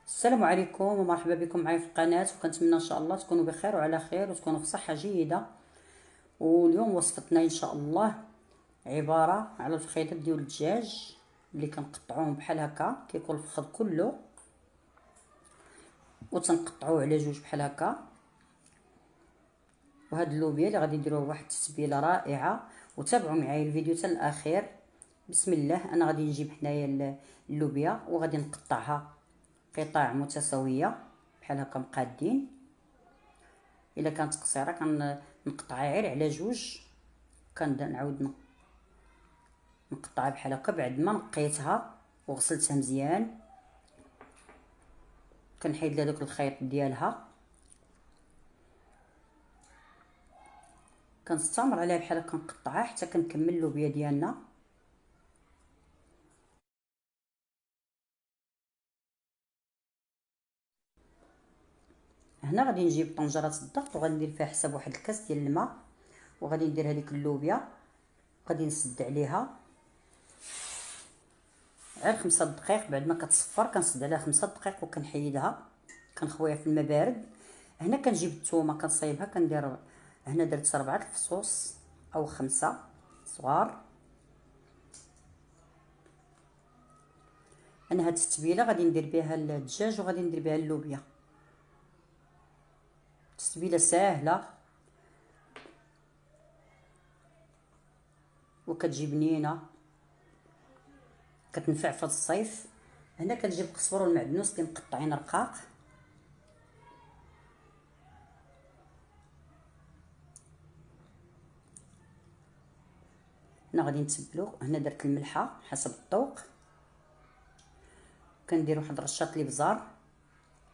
السلام عليكم ومرحبا بكم معايا في القناه، وكنتمنى ان شاء الله تكونوا بخير وعلى خير وتكونوا في صحه جيده. واليوم وصفتنا ان شاء الله عباره على الفخيدات ديال الدجاج اللي كنقطعوهم بحال هكا، كيكون الفخذ كله وتنقطعوه على جوج بحال هكا. وهاد اللوبيا اللي غادي نديروه واحد التتبيله رائعه، وتابعوا معايا الفيديو حتى الاخير. بسم الله. انا غادي نجيب هنايا اللوبيا وغادي نقطعها قطع متساويه بحال هكا مقادين. الا كانت قصيره كنقطعها غير على جوج، كنعاود نقطعها بحال هكا بعد ما نقيتها وغسلتها مزيان. كنحيد لها داك الخيط ديالها، كنستمر عليها بحال هكا نقطعها حتى كنكمل اللوبيا ديالنا. هنا غادي نجيب طنجره الضغط وغادي ندير فيها حساب واحد الكاس ديال الماء، وغادي ندير هذيك اللوبيا وغادي نسد عليها غير 5 دقائق. بعد ما كتصفر كنسد عليها 5 دقائق وكنحيدها، كنخويها في الماء بارد. هنا كنجيب الثومه كنصايبها، كندير هنا درت 4 الفصوص او 5 صغار. انا هاد التتبيله غادي ندير بها الدجاج وغادي ندير بها اللوبيا. تتبيله ساهله وكتجي بنينه، كتنفع في الصيف. هنا كنجيب القزبر والمعدنوس اللي مقطعين رقاق. هنا غادي نتبلو. هنا درت الملحه حسب الذوق، كندير واحد رشه الابزار،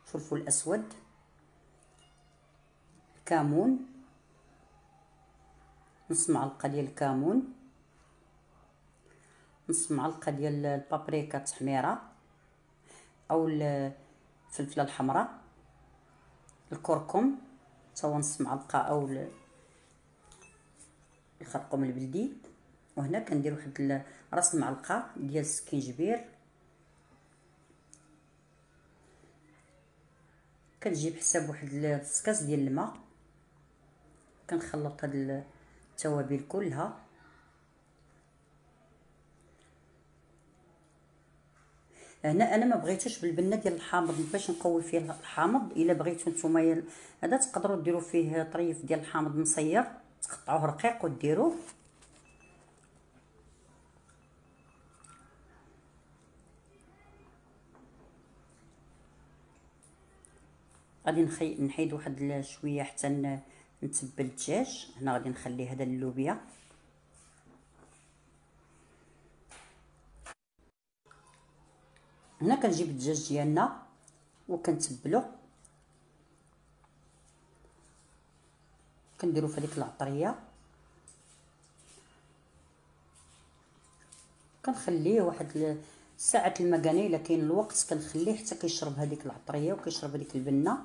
فلفل اسود، كمون، نص معلقه ديال الكمون، نص معلقه ديال البابريكا التحميره او الفلفله الحمراء، الكركم تا هو نص معلقه او الخرقوم البلدي. وهنا كندير واحد راس المعلقه ديال السكينجبير. كنجيب حساب واحد الكاس ديال الماء، كنخلط هاد التوابل كلها. هنا انا ما بغيتوش بالبنه ديال الحامض باش نقوي فيه الحامض. الا بغيتو نتوما هذا تقدروا ديروا فيه طريف ديال الحامض مصير، تقطعوه رقيق وديروه. غادي نحيد واحد شويه حتى نتبل الدجاج. هنا غادي نخلي هذا اللوبيا. هنا كنجيب الدجاج ديالنا وكنتبلو، كنديرو في هذيك العطريه، كنخليه واحد ساعه المكانه. الا كاين الوقت كنخليه حتى كيشرب هذيك العطريه وكيشرب هذيك البنه.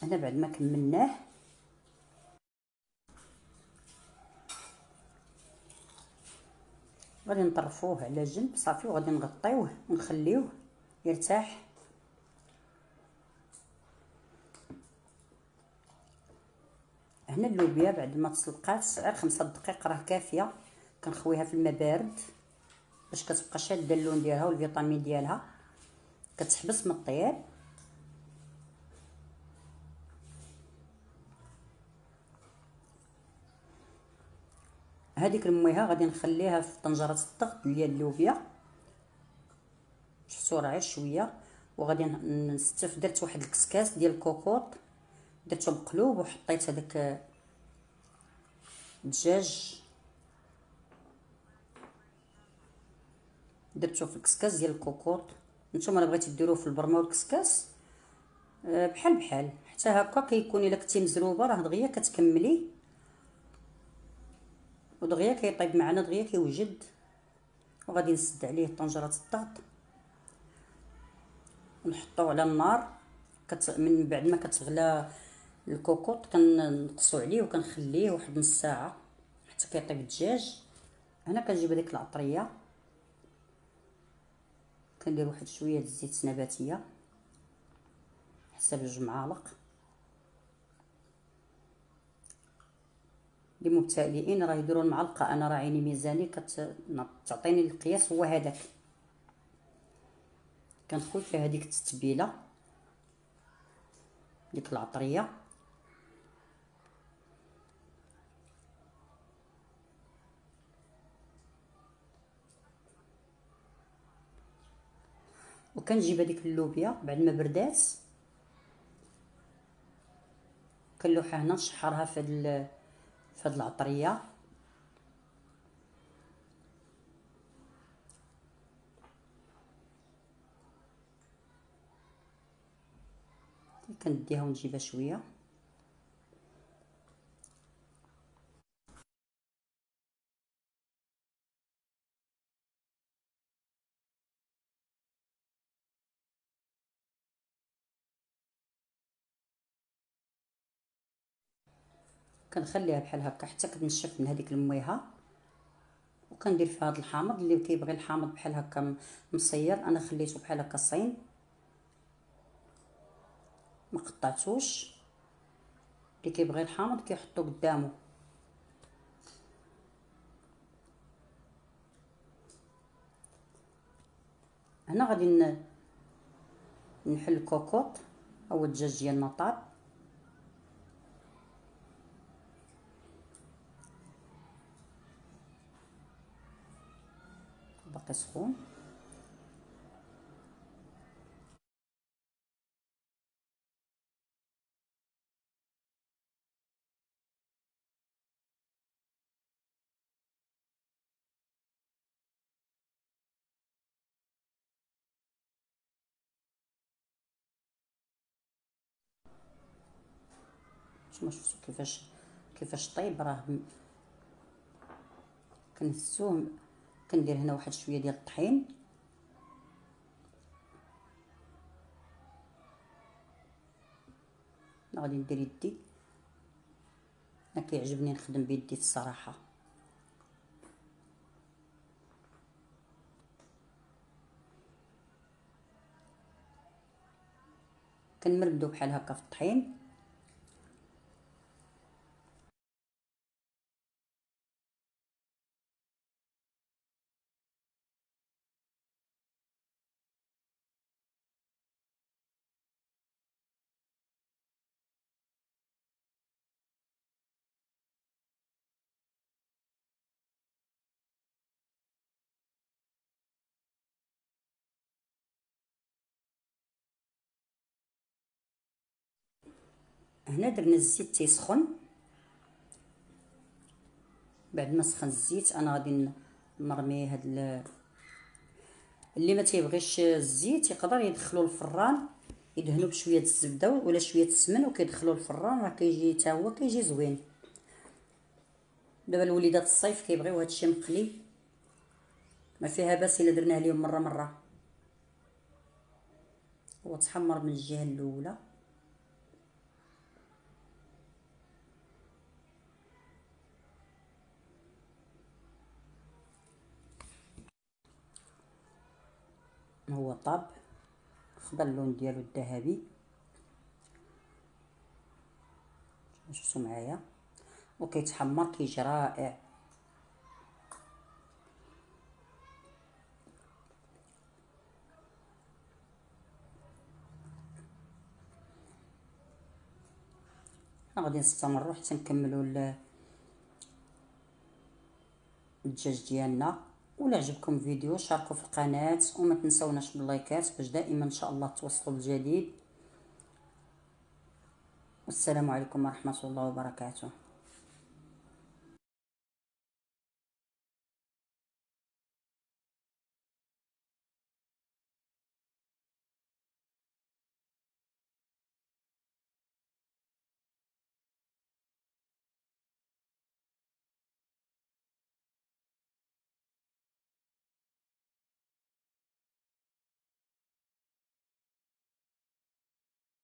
هنا بعد ما كملناه غادي نطرفوه على جنب صافي، وغادي نغطيوه ونخليوه يرتاح. هنا اللوبيا بعد ما تسلقات غير 5 دقائق راه كافيه. كنخويها في الماء بارد باش كتبقى شاده اللون ديالها والفيتامين ديالها، كتحبس من الطياب. هذيك الميها غادي نخليها في طنجره الضغط ديال اللوبيا، شفتو راه غير شويه. وغادي نستف درت واحد الكسكاس ديال الكوكوط، درتو مقلوب وحطيت هذاك الدجاج، درتو في الكسكاس ديال الكوكوط نتوما الا بغيتي ديروه في البرمه والكسكاس بحال بحال حتى هكا كيكون. الا كنتي مزروبه راه دغيا كتكملي ودغيا كيطيب معنا، دغيا كيوجد. وغادي نسد عليه طنجره الضغط ونحطوه على النار. من بعد ما كتغلى الكوكوط كنقصو عليه وكنخليه واحد نص ساعه حتى كيطيب الدجاج. هنا كنجيب هذيك العطريه، كندير واحد شويه د الزيت نباتيه حسب 2 معالق. اللي مبتدئين راه يديروا المعلقه، انا راه عيني ميزاني كتعطيني القياس هو هذاك. كنخوي فيها هذيك التتبيله ديك العطريه، وكنجيب هذيك اللوبيا بعد ما بردات كنلوحها هنا نشحرها في هاد العطريه. كنديها ونجيبها شويه. كنخليها بحال هكا حتى كتنشف من هذيك الميها، وكندير فيها هذا الحامض. اللي كيبغي الحامض بحال هكا مصير، انا خليته بحال هكا صين ما قطعتوش. اللي كيبغي الحامض كيحطو قدامه. هنا غادي نحل الكوكوط او الدجاج ديالنا طاب. باقي سخون. نتوما شفتوا كيفاش طيب. راه كنهزوه. كندير هنا واحد شويه ديال الطحين، غادي ندير يدي. انا كيعجبني نخدم بيدي الصراحه. كنمرمدو بحال هكا في الطحين. هنا درنا الزيت تيسخن. بعد ما سخن الزيت انا غادي نرمي هاد اللي ما تيبغيش الزيت يقدر يدخلو الفران، يدهنو بشويه الزبده ولا شويه السمن وكيدخلو الفران، راه كيجي حتى هو كيجي زوين. دابا الوليدات الصيف كيبغيو هادشي مقلي، ما فيها باس الا درناه ليهم مره مره. هو تحمر من الجهه الاولى. هو طاب، خدا اللون ديالو الذهبي. شفتوا معايا وكيتحمر كيجي رائع. غادي نستمروا حتى نكملوا الدجاج ديالنا. ولا عجبكم الفيديو شاركوا في القناه وما تنسوناش باللايكات باش دائما ان شاء الله توصلوا بالجديد. والسلام عليكم ورحمه الله وبركاته.